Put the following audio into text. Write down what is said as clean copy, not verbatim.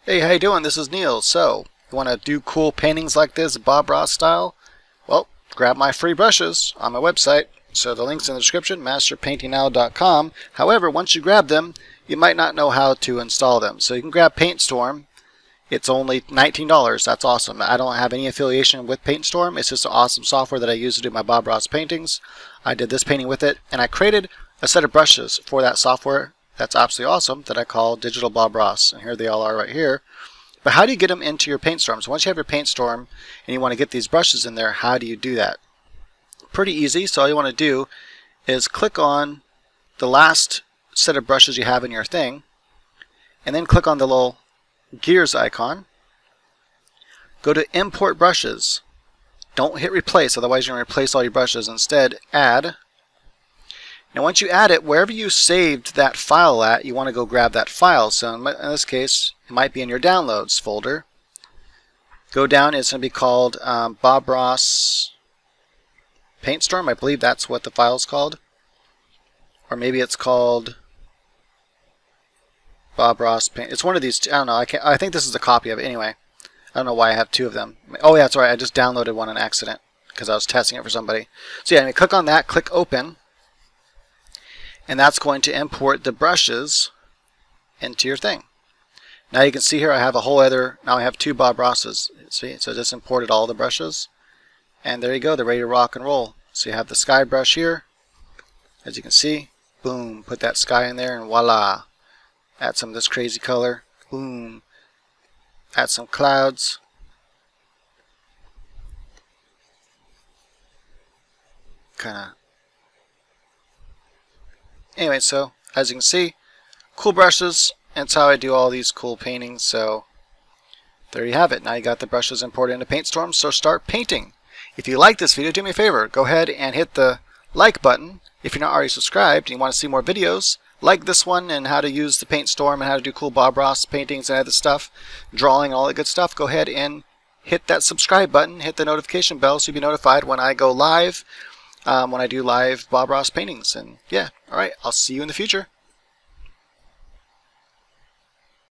Hey, how you doing? This is Neil. So, you want to do cool paintings like this, Bob Ross style? Well, grab my free brushes on my website. So the link's in the description, masterpaintingnow.com. However, once you grab them, you might not know how to install them. So you can grab Paintstorm. It's only $19. That's awesome. I don't have any affiliation with Paintstorm. It's just an awesome software that I use to do my Bob Ross paintings. I did this painting with it, and I created a set of brushes for that software. That's absolutely awesome, that I call Digital Bob Ross. And here they all are right here. But how do you get them into your Paintstorm? So once you have your Paintstorm and you want to get these brushes in there, how do you do that? Pretty easy. So all you want to do is click on the last set of brushes you have in your thing, and then click on the little gears icon. Go to Import Brushes. Don't hit Replace, otherwise you're going to replace all your brushes. Instead, Add. Now once you add it, wherever you saved that file at, you want to go grab that file. So in this case, it might be in your Downloads folder. Go down, it's going to be called Bob Ross Paintstorm. I believe that's what the file is called. Or maybe it's called Bob Ross Paint. It's one of these two. I don't know. I think this is a copy of it anyway. I don't know why I have two of them. Oh yeah, that's right. I just downloaded one on accident because I was testing it for somebody. So yeah, click on that, click Open. And that's going to import the brushes into your thing. Now you can see here I have a whole other, now I have two Bob Rosses. See, so I just imported all the brushes. And there you go, they're ready to rock and roll. So you have the sky brush here. As you can see, boom, put that sky in there and voila. Add some of this crazy color, boom. Add some clouds. Anyway, so as you can see, cool brushes. That's how I do all these cool paintings. So there you have it. Now you got the brushes imported into Paintstorm, so start painting. If you like this video, do me a favor. Go ahead and hit the like button. If you're not already subscribed and you want to see more videos like this one and how to use the Paintstorm and how to do cool Bob Ross paintings and other stuff, drawing, all that good stuff, go ahead and hit that subscribe button, hit the notification bell so you'll be notified when I go live, when I do live Bob Ross paintings. And yeah, alright, I'll see you in the future.